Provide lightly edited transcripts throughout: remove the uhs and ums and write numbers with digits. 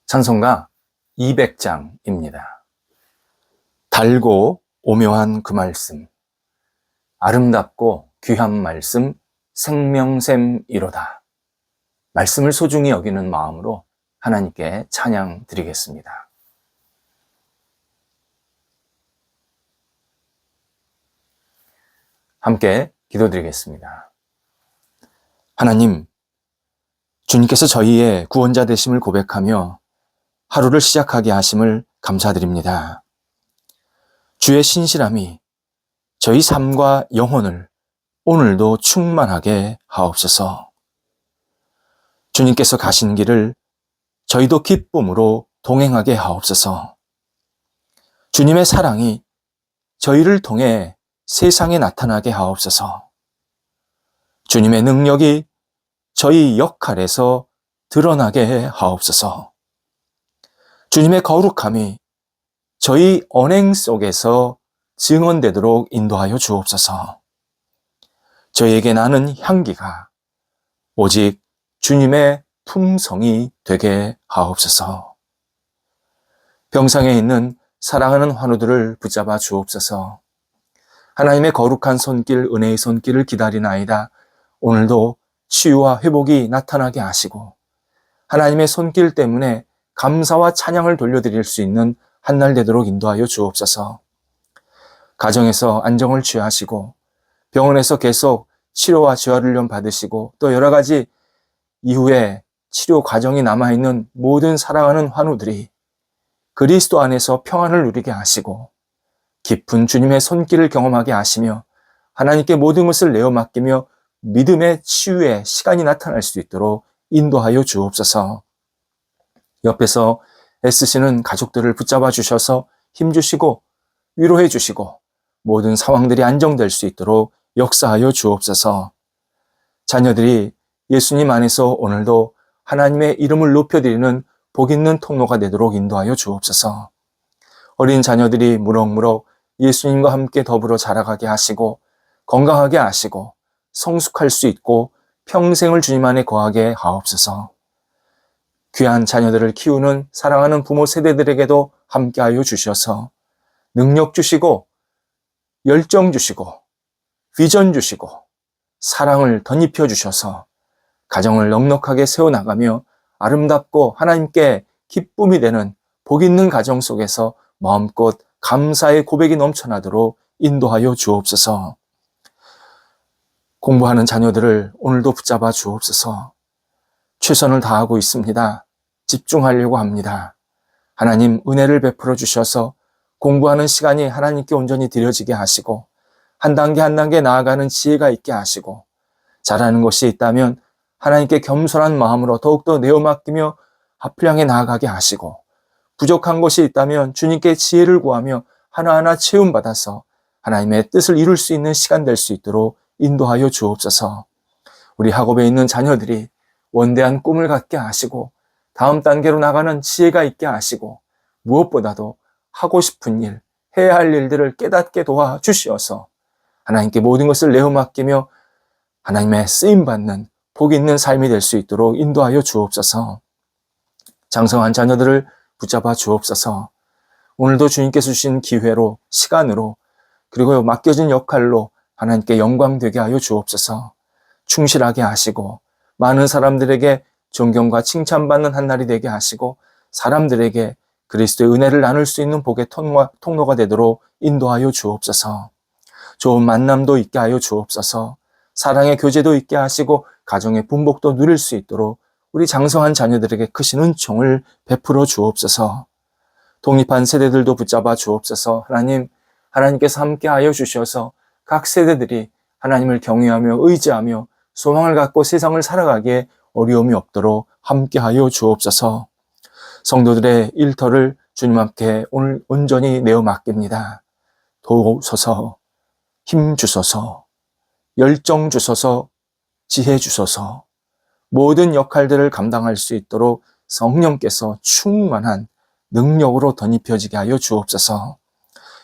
찬송가 200장입니다. 달고 오묘한 그 말씀, 아름답고 귀한 말씀, 생명샘이로다. 말씀을 소중히 여기는 마음으로 하나님께 찬양 드리겠습니다. 함께 기도드리겠습니다. 하나님, 주님께서 저희의 구원자 되심을 고백하며 하루를 시작하게 하심을 감사드립니다. 주의 신실함이 저희 삶과 영혼을 오늘도 충만하게 하옵소서. 주님께서 가신 길을 저희도 기쁨으로 동행하게 하옵소서. 주님의 사랑이 저희를 통해 세상에 나타나게 하옵소서. 주님의 능력이 저희 역할에서 드러나게 하옵소서. 주님의 거룩함이 저희 언행 속에서 증언되도록 인도하여 주옵소서. 저희에게 나는 향기가 오직 주님의 품성이 되게 하옵소서. 병상에 있는 사랑하는 환우들을 붙잡아 주옵소서. 하나님의 거룩한 손길, 은혜의 손길을 기다리나이다. 오늘도 치유와 회복이 나타나게 하시고 하나님의 손길 때문에 감사와 찬양을 돌려드릴 수 있는 한날 되도록 인도하여 주옵소서. 가정에서 안정을 취하시고 병원에서 계속 치료와 재활훈련 받으시고 또 여러 가지 이후에 치료 과정이 남아있는 모든 사랑하는 환우들이 그리스도 안에서 평안을 누리게 하시고 깊은 주님의 손길을 경험하게 하시며 하나님께 모든 것을 내어 맡기며 믿음의 치유의 시간이 나타날 수 있도록 인도하여 주옵소서. 옆에서 애쓰시는 가족들을 붙잡아 주셔서 힘주시고 위로해 주시고 모든 상황들이 안정될 수 있도록 역사하여 주옵소서. 자녀들이 예수님 안에서 오늘도 하나님의 이름을 높여드리는 복 있는 통로가 되도록 인도하여 주옵소서. 어린 자녀들이 무럭무럭 예수님과 함께 더불어 자라가게 하시고 건강하게 하시고 성숙할 수 있고 평생을 주님 안에 거하게 하옵소서. 귀한 자녀들을 키우는 사랑하는 부모 세대들에게도 함께하여 주셔서 능력 주시고 열정 주시고 비전 주시고 사랑을 덧입혀 주셔서 가정을 넉넉하게 세워나가며 아름답고 하나님께 기쁨이 되는 복 있는 가정 속에서 마음껏 감사의 고백이 넘쳐나도록 인도하여 주옵소서. 공부하는 자녀들을 오늘도 붙잡아 주옵소서. 최선을 다하고 있습니다. 집중하려고 합니다. 하나님 은혜를 베풀어 주셔서 공부하는 시간이 하나님께 온전히 드려지게 하시고 한 단계 한 단계 나아가는 지혜가 있게 하시고 잘하는 것이 있다면 하나님께 겸손한 마음으로 더욱더 내어 맡기며 앞을 향해 나아가게 하시고 부족한 것이 있다면 주님께 지혜를 구하며 하나하나 채움받아서 하나님의 뜻을 이룰 수 있는 시간 될 수 있도록 인도하여 주옵소서. 우리 학업에 있는 자녀들이 원대한 꿈을 갖게 하시고 다음 단계로 나가는 지혜가 있게 하시고 무엇보다도 하고 싶은 일, 해야 할 일들을 깨닫게 도와주시어서 하나님께 모든 것을 내어 맡기며 하나님의 쓰임받는 복 있는 삶이 될 수 있도록 인도하여 주옵소서. 장성한 자녀들을 붙잡아 주옵소서. 오늘도 주님께서 주신 기회로, 시간으로, 그리고 맡겨진 역할로 하나님께 영광 되게 하여 주옵소서. 충실하게 하시고 많은 사람들에게 존경과 칭찬받는 한 날이 되게 하시고 사람들에게 그리스도의 은혜를 나눌 수 있는 복의 통로가 되도록 인도하여 주옵소서. 좋은 만남도 있게 하여 주옵소서. 사랑의 교제도 있게 하시고 가정의 분복도 누릴 수 있도록 우리 장성한 자녀들에게 크신 은총을 베풀어 주옵소서. 독립한 세대들도 붙잡아 주옵소서. 하나님께서 함께하여 주셔서 각 세대들이 하나님을 경외하며 의지하며 소망을 갖고 세상을 살아가기에 어려움이 없도록 함께하여 주옵소서. 성도들의 일터를 주님 앞에 오늘 온전히 내어 맡깁니다. 도우소서, 힘 주소서, 열정 주소서, 지혜 주소서, 모든 역할들을 감당할 수 있도록 성령께서 충만한 능력으로 덧입혀지게 하여 주옵소서.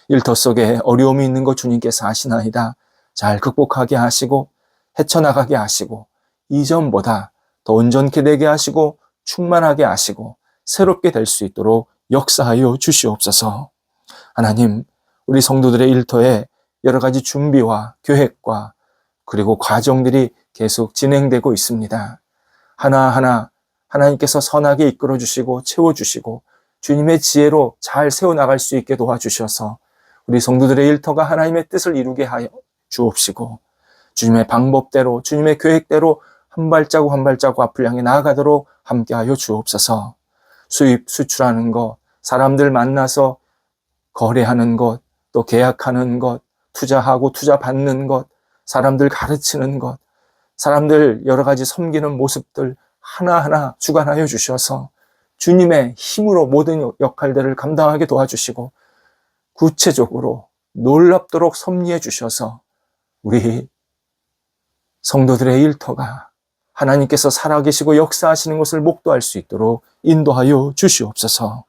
일터 속에 어려움이 있는 것 주님께서 아시나이다. 잘 극복하게 하시고 헤쳐나가게 하시고 이전보다 더 온전케 되게 하시고 충만하게 하시고 새롭게 될 수 있도록 역사하여 주시옵소서. 하나님, 우리 성도들의 일터에 여러 가지 준비와 계획과 그리고 과정들이 계속 진행되고 있습니다. 하나하나 하나님께서 선하게 이끌어 주시고 채워주시고 주님의 지혜로 잘 세워나갈 수 있게 도와주셔서 우리 성도들의 일터가 하나님의 뜻을 이루게 하여 주옵시고 주님의 방법대로 주님의 계획대로 한 발자국 한 발자국 앞을 향해 나아가도록 함께하여 주옵소서. 수입 수출하는 것, 사람들 만나서 거래하는 것, 또 계약하는 것, 투자하고 투자 받는 것, 사람들 가르치는 것, 사람들 여러 가지 섬기는 모습들 하나하나 주관하여 주셔서 주님의 힘으로 모든 역할들을 감당하게 도와주시고 구체적으로 놀랍도록 섭리해 주셔서 우리 성도들의 일터가 하나님께서 살아계시고 역사하시는 것을 목도할 수 있도록 인도하여 주시옵소서.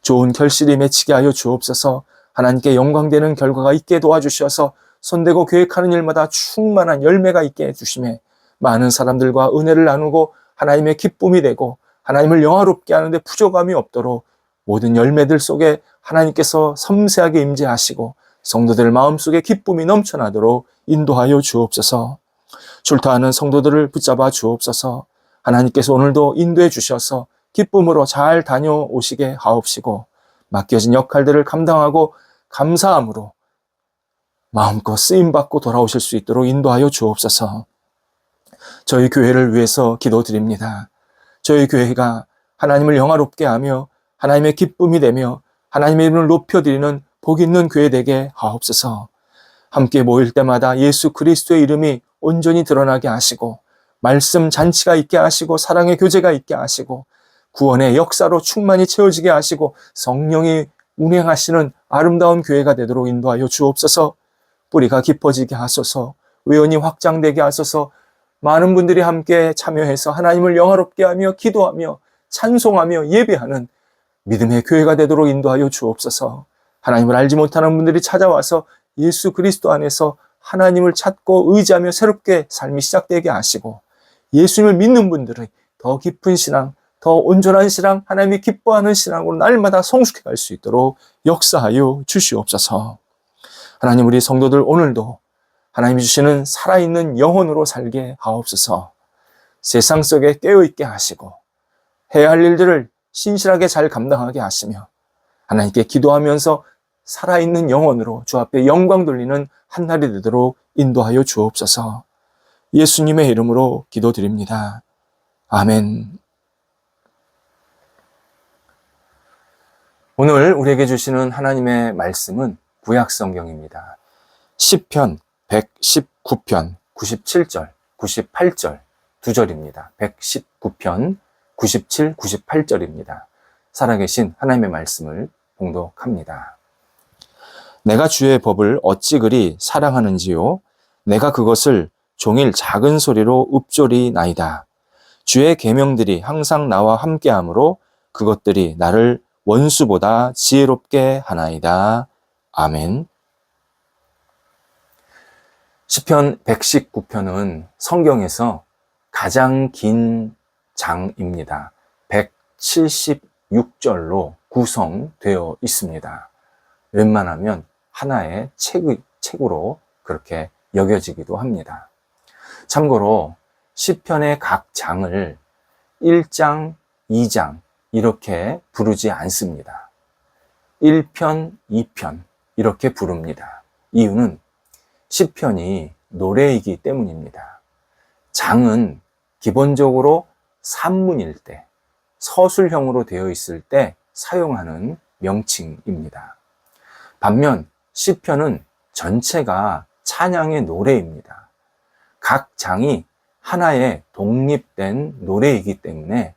좋은 결실이 맺히게 하여 주옵소서. 하나님께 영광되는 결과가 있게 도와주셔서 손대고 계획하는 일마다 충만한 열매가 있게 해주심에 많은 사람들과 은혜를 나누고 하나님의 기쁨이 되고 하나님을 영화롭게 하는데 부족함이 없도록 모든 열매들 속에 하나님께서 섬세하게 임재하시고 성도들 마음속에 기쁨이 넘쳐나도록 인도하여 주옵소서. 출타하는 성도들을 붙잡아 주옵소서. 하나님께서 오늘도 인도해 주셔서 기쁨으로 잘 다녀오시게 하옵시고 맡겨진 역할들을 감당하고 감사함으로 마음껏 쓰임받고 돌아오실 수 있도록 인도하여 주옵소서. 저희 교회를 위해서 기도드립니다. 저희 교회가 하나님을 영화롭게 하며 하나님의 기쁨이 되며 하나님의 이름을 높여드리는 복 있는 교회 되게 하옵소서. 함께 모일 때마다 예수 그리스도의 이름이 온전히 드러나게 하시고 말씀 잔치가 있게 하시고 사랑의 교제가 있게 하시고 구원의 역사로 충만히 채워지게 하시고 성령이 운행하시는 아름다운 교회가 되도록 인도하여 주옵소서. 뿌리가 깊어지게 하소서. 외연이 확장되게 하소서. 많은 분들이 함께 참여해서 하나님을 영화롭게 하며 기도하며 찬송하며 예배하는 믿음의 교회가 되도록 인도하여 주옵소서. 하나님을 알지 못하는 분들이 찾아와서 예수 그리스도 안에서 하나님을 찾고 의지하며 새롭게 삶이 시작되게 하시고 예수님을 믿는 분들의 더 깊은 신앙, 더 온전한 신앙, 하나님이 기뻐하는 신앙으로 날마다 성숙해 갈 수 있도록 역사하여 주시옵소서. 하나님, 우리 성도들 오늘도 하나님이 주시는 살아있는 영혼으로 살게 하옵소서. 세상 속에 깨어있게 하시고 해야 할 일들을 신실하게 잘 감당하게 하시며 하나님께 기도하면서 살아있는 영혼으로 주 앞에 영광 돌리는 한 날이 되도록 인도하여 주옵소서. 예수님의 이름으로 기도드립니다. 아멘. 오늘 우리에게 주시는 하나님의 말씀은 구약성경입니다. 시편 119편 97절, 98절 두 절입니다. 119편 97, 98절입니다. 살아계신 하나님의 말씀을 봉독합니다. 내가 주의 법을 어찌 그리 사랑하는지요. 내가 그것을 종일 작은 소리로 읊조리나이다. 주의 계명들이 항상 나와 함께하므로 그것들이 나를 원수보다 지혜롭게 하나이다. 아멘. 시편 119편은 성경에서 가장 긴 장입니다. 176절로 구성되어 있습니다. 웬만하면 하나의 책으로 그렇게 여겨지기도 합니다. 참고로 시편의 각 장을 1장, 2장 이렇게 부르지 않습니다. 1편, 2편 이렇게 부릅니다. 이유는 시편이 노래이기 때문입니다. 장은 기본적으로 산문일 때, 서술형으로 되어 있을 때 사용하는 명칭입니다. 반면 시편은 전체가 찬양의 노래입니다. 각 장이 하나의 독립된 노래이기 때문에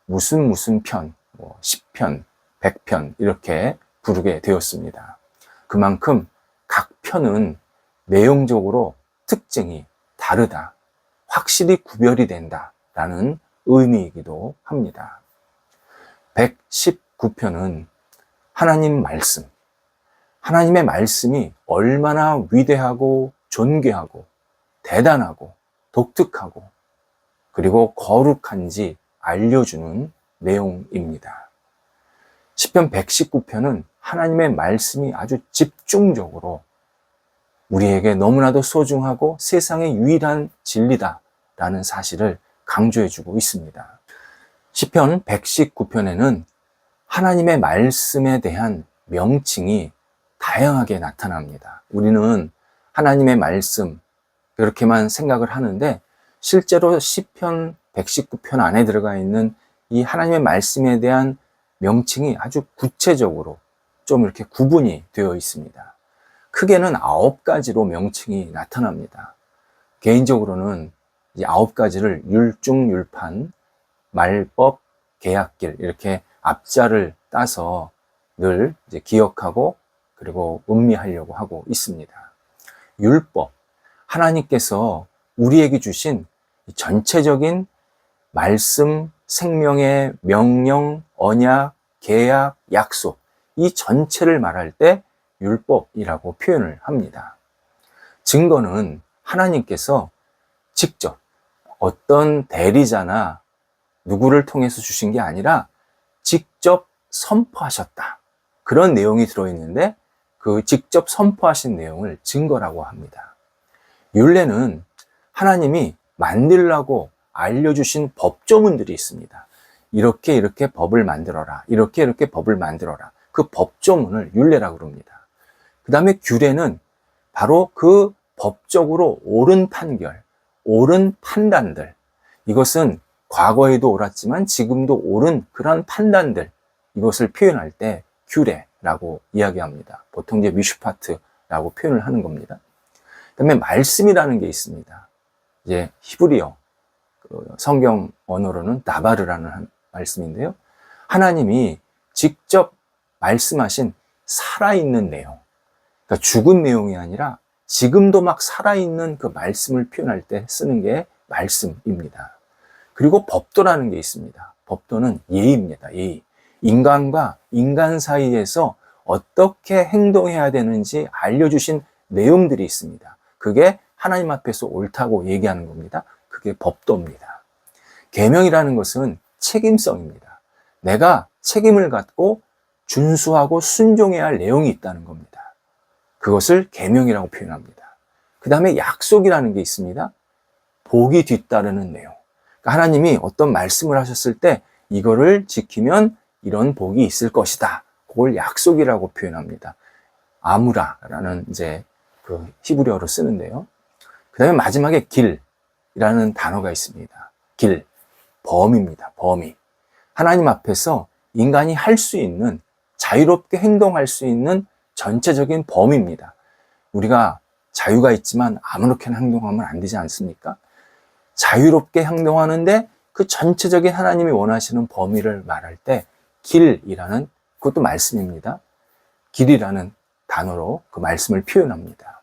무슨 편, 10편, 100편 이렇게 부르게 되었습니다. 그만큼 각 편은 내용적으로 특징이 다르다, 확실히 구별이 된다라는 의미이기도 합니다. 119편은 하나님 말씀, 하나님의 말씀이 얼마나 위대하고 존귀하고 대단하고 독특하고 그리고 거룩한지 알려주는 내용입니다. 시편 119편은 하나님의 말씀이 아주 집중적으로 우리에게 너무나도 소중하고 세상의 유일한 진리다라는 사실을 강조해주고 있습니다. 시편 119편에는 하나님의 말씀에 대한 명칭이 다양하게 나타납니다. 우리는 하나님의 말씀 그렇게만 생각을 하는데 실제로 시편 119편 안에 들어가 있는 이 하나님의 말씀에 대한 명칭이 아주 구체적으로 좀 이렇게 구분이 되어 있습니다. 크게는 9가지로 명칭이 나타납니다. 개인적으로는 이 9가지를 율중율판, 말법, 계약길 이렇게 앞자를 따서 늘 이제 기억하고 그리고 음미하려고 하고 있습니다. 율법, 하나님께서 우리에게 주신 전체적인 말씀, 생명의 명령, 언약, 계약, 약속 이 전체를 말할 때 율법이라고 표현을 합니다. 증거는 하나님께서 직접 어떤 대리자나 누구를 통해서 주신 게 아니라 직접 선포하셨다. 그런 내용이 들어있는데 그 직접 선포하신 내용을 증거라고 합니다. 율례는 하나님이 만들라고 알려주신 법조문들이 있습니다. 이렇게 법을 만들어라. 이렇게 법을 만들어라. 그 법조문을 율례라고 그럽니다. 그 다음에 규례는 바로 그 법적으로 옳은 판결, 옳은 판단들. 이것은 과거에도 옳았지만 지금도 옳은 그런 판단들. 이것을 표현할 때 규례라고 이야기합니다. 보통 이제 미슈파트라고 표현을 하는 겁니다. 그 다음에 말씀이라는 게 있습니다. 이제 히브리어, 성경 언어로는 다바르라는 말씀인데요. 하나님이 직접 말씀하신 살아있는 내용, 그러니까 죽은 내용이 아니라 지금도 막 살아있는 그 말씀을 표현할 때 쓰는 게 말씀입니다. 그리고 법도라는 게 있습니다. 법도는 예의입니다. 예의. 인간과 인간 사이에서 어떻게 행동해야 되는지 알려주신 내용들이 있습니다. 그게 하나님 앞에서 옳다고 얘기하는 겁니다. 그게 법도입니다. 계명이라는 것은 책임성입니다. 내가 책임을 갖고 준수하고 순종해야 할 내용이 있다는 겁니다. 그것을 계명이라고 표현합니다. 그 다음에 약속이라는 게 있습니다. 복이 뒤따르는 내용. 그러니까 하나님이 어떤 말씀을 하셨을 때 이거를 지키면 이런 복이 있을 것이다. 그걸 약속이라고 표현합니다. 아무라라는 이제 그 히브리어로 쓰는데요. 그 다음에 마지막에 길이라는 단어가 있습니다. 길, 범위입니다. 범위. 하나님 앞에서 인간이 할 수 있는, 자유롭게 행동할 수 있는 전체적인 범위입니다. 우리가 자유가 있지만 아무렇게나 행동하면 안 되지 않습니까? 자유롭게 행동하는데 그 전체적인 하나님이 원하시는 범위를 말할 때 길이라는, 그것도 말씀입니다. 길이라는 단어로 그 말씀을 표현합니다.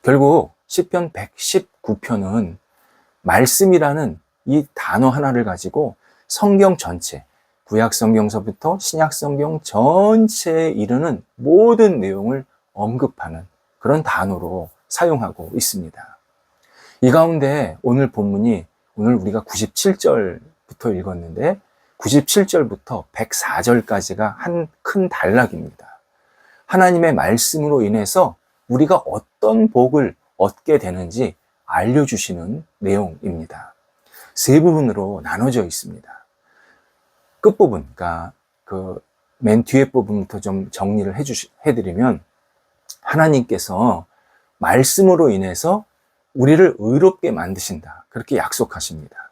결국 시편 119편은 말씀이라는 이 단어 하나를 가지고 성경 전체, 구약 성경서부터 신약 성경 전체에 이르는 모든 내용을 언급하는 그런 단어로 사용하고 있습니다. 이 가운데 오늘 본문이, 오늘 우리가 97절부터 읽었는데 97절부터 104절까지가 한 큰 단락입니다. 하나님의 말씀으로 인해서 우리가 어떤 복을 얻게 되는지 알려주시는 내용입니다. 세 부분으로 나눠져 있습니다. 끝부분, 그러니까 그 맨 뒤에 부분부터 좀 정리를 해드리면, 하나님께서 말씀으로 인해서 우리를 의롭게 만드신다. 그렇게 약속하십니다.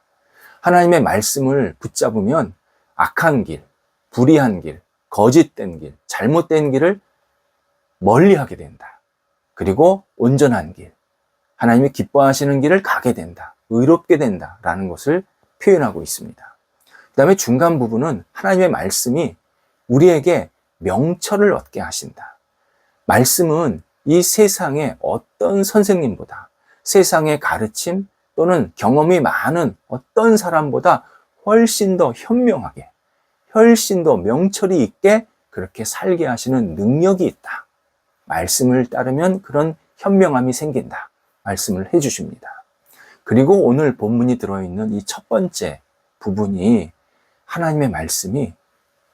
하나님의 말씀을 붙잡으면 악한 길, 불의한 길, 거짓된 길, 잘못된 길을 멀리하게 된다. 그리고 온전한 길, 하나님이 기뻐하시는 길을 가게 된다. 의롭게 된다라는 것을 표현하고 있습니다. 그 다음에 중간 부분은 하나님의 말씀이 우리에게 명철을 얻게 하신다. 말씀은 이 세상의 어떤 선생님보다, 세상의 가르침 또는 경험이 많은 어떤 사람보다 훨씬 더 현명하게, 훨씬 더 명철이 있게 그렇게 살게 하시는 능력이 있다. 말씀을 따르면 그런 현명함이 생긴다. 말씀을 해주십니다. 그리고 오늘 본문이 들어있는 이 첫 번째 부분이, 하나님의 말씀이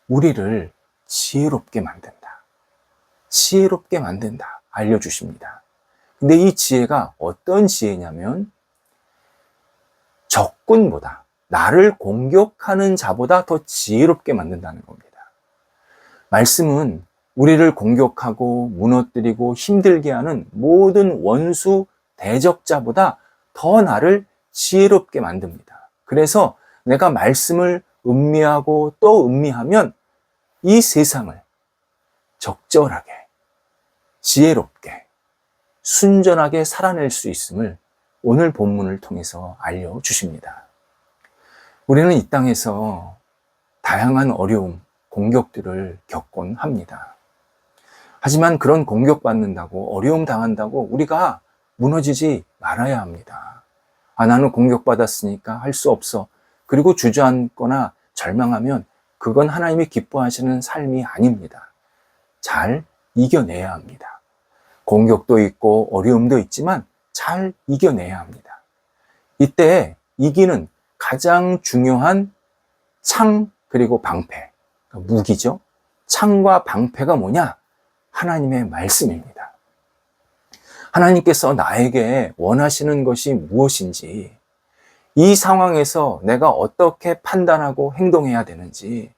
우리를 지혜롭게 만든다. 지혜롭게 만든다. 알려주십니다. 근데 이 지혜가 어떤 지혜냐면 적군보다, 나를 공격하는 자보다 더 지혜롭게 만든다는 겁니다. 말씀은 우리를 공격하고 무너뜨리고 힘들게 하는 모든 원수 대적자보다 더 나를 지혜롭게 만듭니다. 그래서 내가 말씀을 음미하고 또 음미하면 이 세상을 적절하게, 지혜롭게, 순전하게 살아낼 수 있음을 오늘 본문을 통해서 알려주십니다. 우리는 이 땅에서 다양한 어려움, 공격들을 겪곤 합니다. 하지만 그런 공격받는다고, 어려움 당한다고 우리가 무너지지 말아야 합니다. 나는 공격받았으니까 할 수 없어. 그리고 주저앉거나 절망하면 그건 하나님이 기뻐하시는 삶이 아닙니다. 잘 이겨내야 합니다. 공격도 있고 어려움도 있지만 잘 이겨내야 합니다. 이때 이기는 가장 중요한 창 그리고 방패, 무기죠. 창과 방패가 뭐냐? 하나님의 말씀입니다. 하나님께서 나에게 원하시는 것이 무엇인지, 이 상황에서 내가 어떻게 판단하고 행동해야 되는지,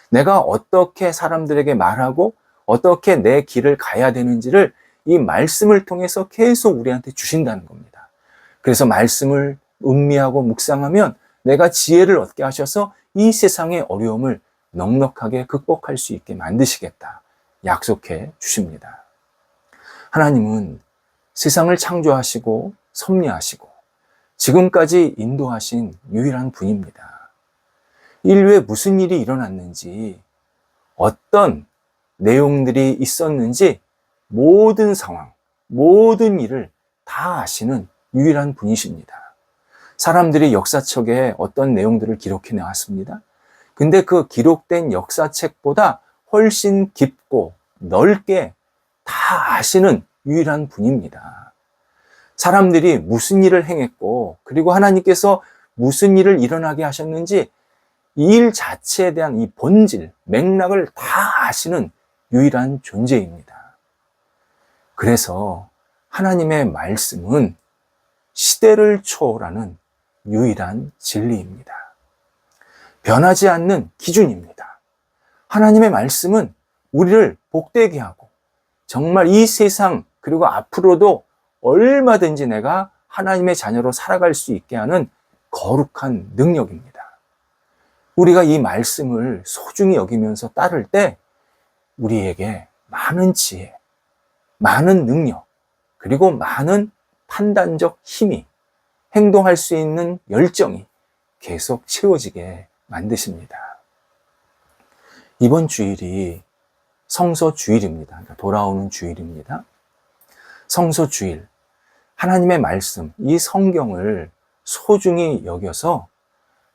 내가 어떻게 사람들에게 말하고 어떻게 내 길을 가야 되는지를 이 말씀을 통해서 계속 우리한테 주신다는 겁니다. 그래서 말씀을 음미하고 묵상하면 내가 지혜를 얻게 하셔서 이 세상의 어려움을 넉넉하게 극복할 수 있게 만드시겠다 약속해 주십니다. 하나님은 세상을 창조하시고 섭리하시고 지금까지 인도하신 유일한 분입니다. 인류에 무슨 일이 일어났는지, 어떤 내용들이 있었는지 모든 상황, 모든 일을 다 아시는 유일한 분이십니다. 사람들이 역사책에 어떤 내용들을 기록해 나왔습니다. 근데 그 기록된 역사책보다 훨씬 깊고 넓게 다 아시는 유일한 분입니다. 사람들이 무슨 일을 행했고, 그리고 하나님께서 무슨 일을 일어나게 하셨는지 이 일 자체에 대한 이 본질, 맥락을 다 아시는 유일한 존재입니다. 그래서 하나님의 말씀은 시대를 초월하는 유일한 진리입니다. 변하지 않는 기준입니다. 하나님의 말씀은 우리를 복되게 하고 정말 이 세상 그리고 앞으로도 얼마든지 내가 하나님의 자녀로 살아갈 수 있게 하는 거룩한 능력입니다. 우리가 이 말씀을 소중히 여기면서 따를 때 우리에게 많은 지혜, 많은 능력, 그리고 많은 판단적 힘이, 행동할 수 있는 열정이 계속 채워지게 만드십니다. 이번 주일이 성서 주일입니다. 그러니까 돌아오는 주일입니다. 성서 주일, 하나님의 말씀, 이 성경을 소중히 여겨서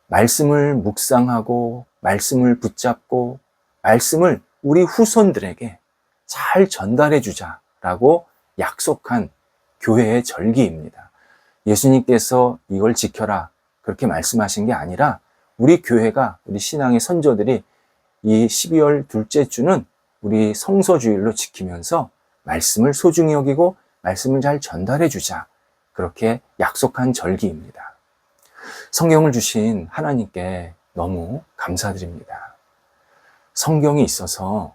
말씀을 묵상하고 말씀을 붙잡고 말씀을 우리 후손들에게 잘 전달해 주자라고 약속한 교회의 절기입니다. 예수님께서 이걸 지켜라 그렇게 말씀하신 게 아니라 우리 교회가, 우리 신앙의 선조들이 이 12월 둘째 주는 우리 성서주일로 지키면서 말씀을 소중히 여기고 말씀을 잘 전달해 주자, 그렇게 약속한 절기입니다. 성경을 주신 하나님께 너무 감사드립니다. 성경이 있어서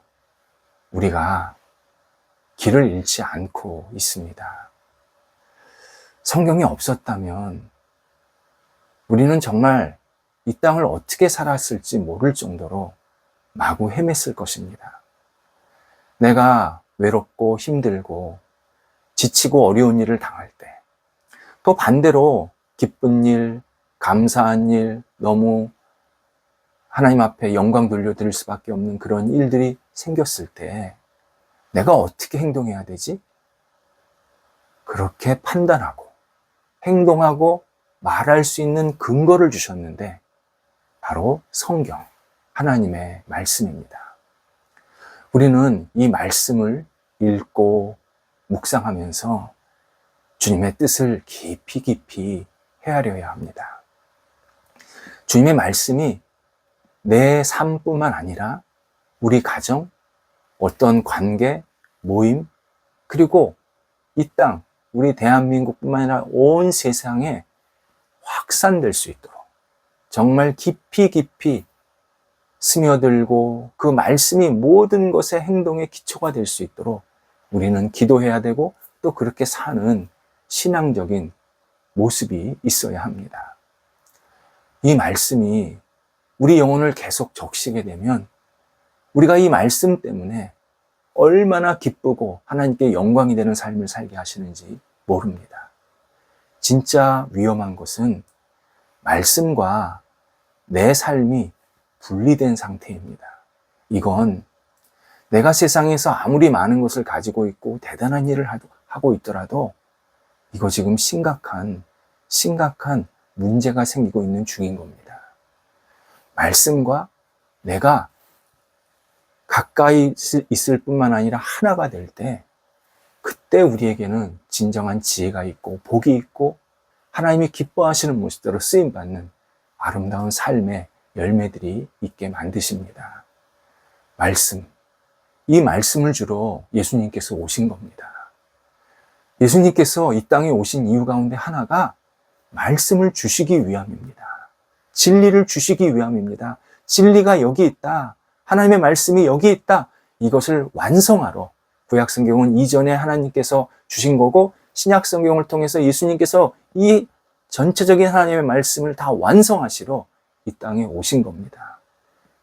우리가 길을 잃지 않고 있습니다. 성경이 없었다면 우리는 정말 이 땅을 어떻게 살았을지 모를 정도로 마구 헤맸을 것입니다. 내가 외롭고 힘들고 지치고 어려운 일을 당할 때, 또 반대로 기쁜 일, 감사한 일, 너무 하나님 앞에 영광 돌려드릴 수밖에 없는 그런 일들이 생겼을 때 내가 어떻게 행동해야 되지? 그렇게 판단하고 행동하고 말할 수 있는 근거를 주셨는데 바로 성경, 하나님의 말씀입니다. 우리는 이 말씀을 읽고 묵상하면서 주님의 뜻을 깊이 깊이 헤아려야 합니다. 주님의 말씀이 내 삶뿐만 아니라 우리 가정, 어떤 관계, 모임, 그리고 이 땅, 우리 대한민국뿐만 아니라 온 세상에 확산될 수 있도록 정말 깊이 깊이 스며들고 그 말씀이 모든 것의 행동의 기초가 될 수 있도록 우리는 기도해야 되고 또 그렇게 사는 신앙적인 모습이 있어야 합니다. 이 말씀이 우리 영혼을 계속 적시게 되면 우리가 이 말씀 때문에 얼마나 기쁘고 하나님께 영광이 되는 삶을 살게 하시는지 모릅니다. 진짜 위험한 것은 말씀과 내 삶이 분리된 상태입니다. 이건 내가 세상에서 아무리 많은 것을 가지고 있고 대단한 일을 하고 있더라도 이거 지금 심각한 문제가 생기고 있는 중인 겁니다. 말씀과 내가 가까이 있을 뿐만 아니라 하나가 될 때 그때 우리에게는 진정한 지혜가 있고 복이 있고 하나님이 기뻐하시는 모습대로 쓰임받는 아름다운 삶의 열매들이 있게 만드십니다. 말씀, 이 말씀을 주러 예수님께서 오신 겁니다. 예수님께서 이 땅에 오신 이유 가운데 하나가 말씀을 주시기 위함입니다. 진리를 주시기 위함입니다. 진리가 여기 있다. 하나님의 말씀이 여기 있다. 이것을 완성하러 구약성경은 이전에 하나님께서 주신 거고 신약성경을 통해서 예수님께서 이 전체적인 하나님의 말씀을 다 완성하시러 이 땅에 오신 겁니다.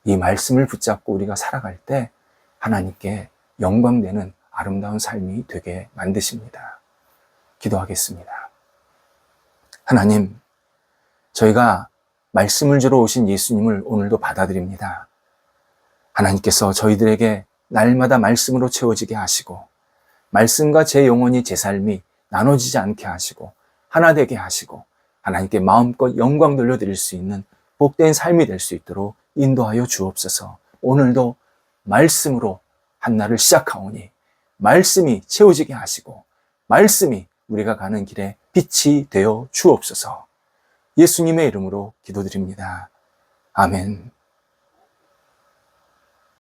이 말씀을 붙잡고 우리가 살아갈 때 하나님께 영광되는 아름다운 삶이 되게 만드십니다. 기도하겠습니다. 하나님, 저희가 말씀을 주러 오신 예수님을 오늘도 받아들입니다. 하나님께서 저희들에게 날마다 말씀으로 채워지게 하시고 말씀과 제 영혼이 제 삶이 나눠지지 않게 하시고 하나 되게 하시고 하나님께 마음껏 영광 돌려드릴 수 있는 복된 삶이 될 수 있도록 인도하여 주옵소서. 오늘도 말씀으로 한 날을 시작하오니 말씀이 채워지게 하시고 말씀이 우리가 가는 길에 빛이 되어 주옵소서. 예수님의 이름으로 기도드립니다. 아멘.